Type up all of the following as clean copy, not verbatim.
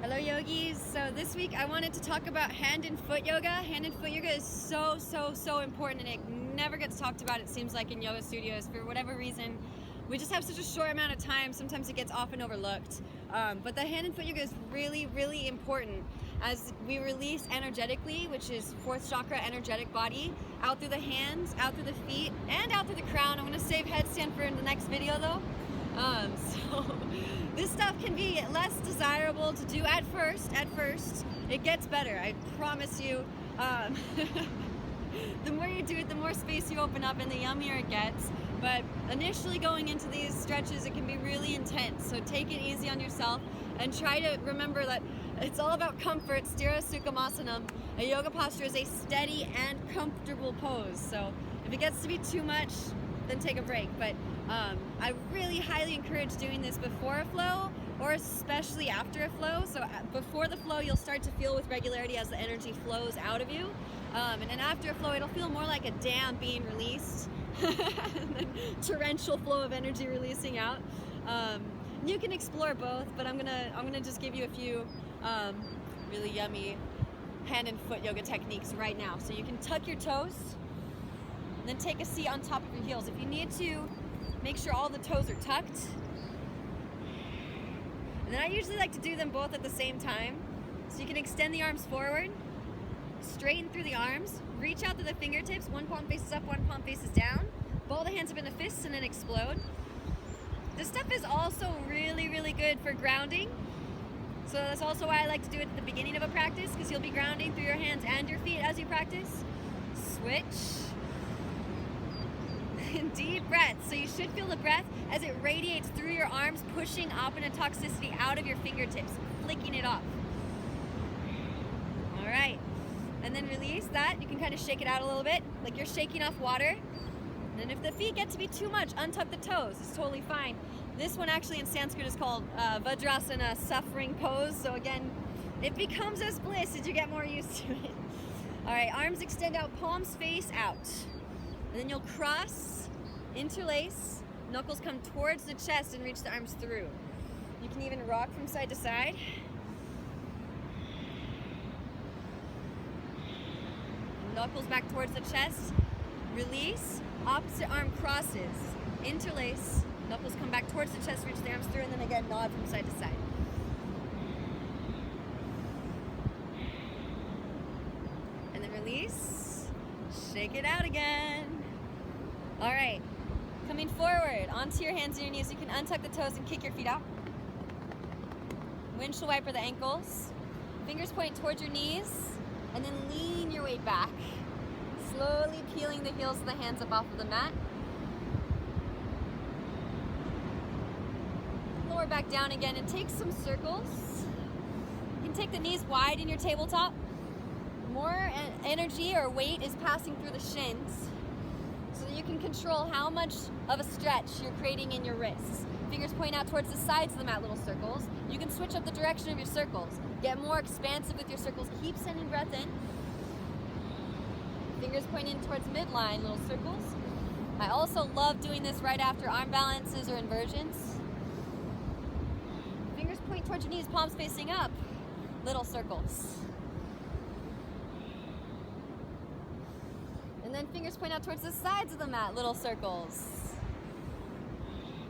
Hello yogis. So this week I wanted to talk about hand and foot yoga. Hand and foot yoga is so important, and it never gets talked about, it seems like, in yoga studios for whatever reason. We just have such a short amount of time. Sometimes it gets often overlooked. But the hand and foot yoga is really important as we release energetically, which is fourth chakra, energetic body, out through the hands, out through the feet, and out through the crown. I'm gonna save headstand for the next video though. So this stuff can be less desirable to do at first. It gets better, I promise you. The more you do it, the more space you open up and the yummier it gets. But initially going into these stretches, it can be really intense. So take it easy on yourself and try to remember that it's all about comfort. Sthira Sukhamasana. A yoga posture is a steady and comfortable pose. So if it gets to be too much, then take a break. But I really highly encourage doing this before a flow, or especially after a flow. So before the flow, you'll start to feel with regularity as the energy flows out of you. And then after a flow, it'll feel more like a dam being released. And then torrential flow of energy releasing out. You can explore both, but I'm gonna just give you a few really yummy hand and foot yoga techniques right now. So you can tuck your toes, and then take a seat on top of your heels. If you need to, make sure all the toes are tucked. And then I usually like to do them both at the same time. So you can extend the arms forward, straighten through the arms, reach out to the fingertips, one palm faces up, one palm faces down, ball the hands up into fists and then explode. This stuff is also really good for grounding. So that's also why I like to do it at the beginning of a practice, because you'll be grounding through your hands and your feet as you practice. Switch. Deep breaths. So you should feel the breath as it radiates through your arms, pushing opponent toxicity out of your fingertips, flicking it off. All right. And then release that. You can kind of shake it out a little bit, like you're shaking off water. And then if the feet get to be too much, untuck the toes. It's totally fine. This one actually in Sanskrit is called Vadrasana, suffering pose. So again, it becomes as bliss as you get more used to it. All right, arms extend out, palms face out. And then you'll cross, interlace, knuckles come towards the chest and reach the arms through. You can even rock from side to side. Knuckles back towards the chest, release, opposite arm crosses, interlace, knuckles come back towards the chest, reach the arms through, and then again nod from side to side. And then release, shake it out again. All right, coming forward, onto your hands and your knees, you can untuck the toes and kick your feet out. Windshield wiper the ankles, fingers point towards your knees, and then lean your way back, slowly peeling the heels of the hands up off of the mat. Lower back down again and take some circles. You can take the knees wide in your tabletop. More energy or weight is passing through the shins so that you can control how much of a stretch you're creating in your wrists. Fingers point out towards the sides of the mat, little circles. You can switch up the direction of your circles. Get more expansive with your circles. Keep sending breath in. Fingers pointing towards midline, little circles. I also love doing this right after arm balances or inversions. Fingers point towards your knees, palms facing up, little circles. And then fingers point out towards the sides of the mat, little circles.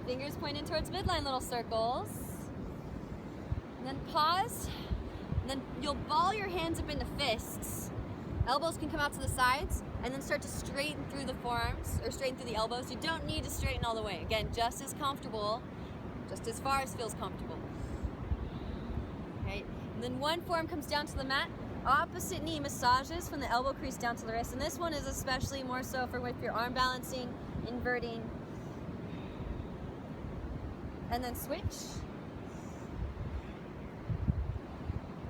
Fingers pointing towards midline, little circles. And then pause. And then you'll ball your hands up into fists. Elbows can come out to the sides, and then start to straighten through the forearms, or straighten through the elbows. You don't need to straighten all the way. Again, just as comfortable, just as far as feels comfortable. Okay. And then one forearm comes down to the mat. Opposite knee massages from the elbow crease down to the wrist. And this one is especially more so for with your arm balancing, inverting. And then switch.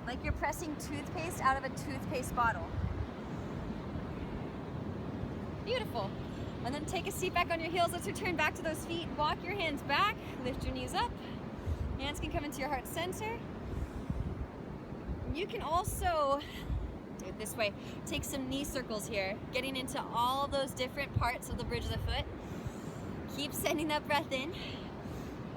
Like you're pressing toothpaste out of a toothpaste bottle. Beautiful. And then take a seat back on your heels. Let's return back to those feet. Walk your hands back. Lift your knees up. Hands can come into your heart center. You can also do it this way. Take some knee circles here, getting into all those different parts of the bridge of the foot. Keep sending that breath in.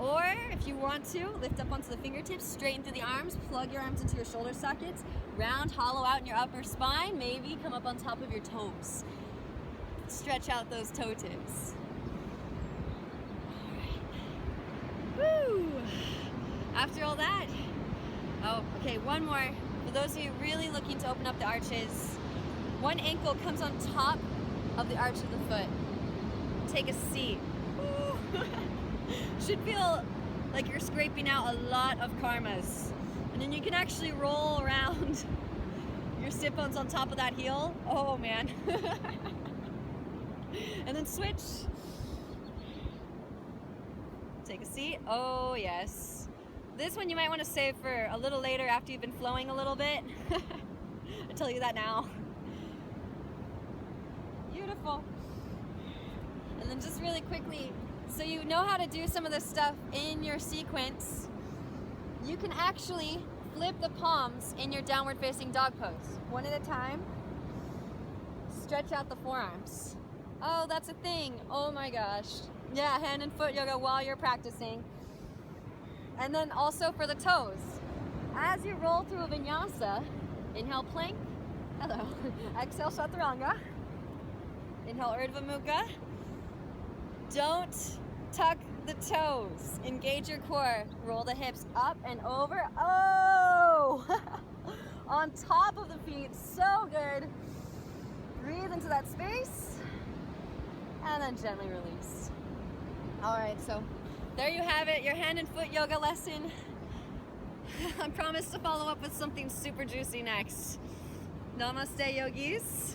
Or if you want to, lift up onto the fingertips, straighten through the arms, plug your arms into your shoulder sockets, round, hollow out in your upper spine, maybe come up on top of your toes. Stretch out those toe tips. All right. Woo! After all that, oh, okay, one more. For those of you really looking to open up the arches, one ankle comes on top of the arch of the foot. Take a seat. Should feel like you're scraping out a lot of karmas. And then you can actually roll around your sit bones on top of that heel. Oh man. And then switch. Take a seat. Oh yes. This one you might want to save for a little later after you've been flowing a little bit. I'll tell you that now. Beautiful. And then just really quickly, so you know how to do some of this stuff in your sequence, you can actually flip the palms in your downward facing dog pose. One at a time. Stretch out the forearms. Oh, that's a thing. Oh my gosh. Yeah, hand and foot yoga while you're practicing. And then also for the toes. As you roll through a vinyasa, inhale plank. Hello. Exhale chaturanga. Inhale Urdhva Mukha. Don't tuck the toes. Engage your core. Roll the hips up and over. Oh! On top of the feet. So good. Breathe into that space. And then gently release. All right, so there you have it, your hand and foot yoga lesson. I promise to follow up with something super juicy next. Namaste, yogis.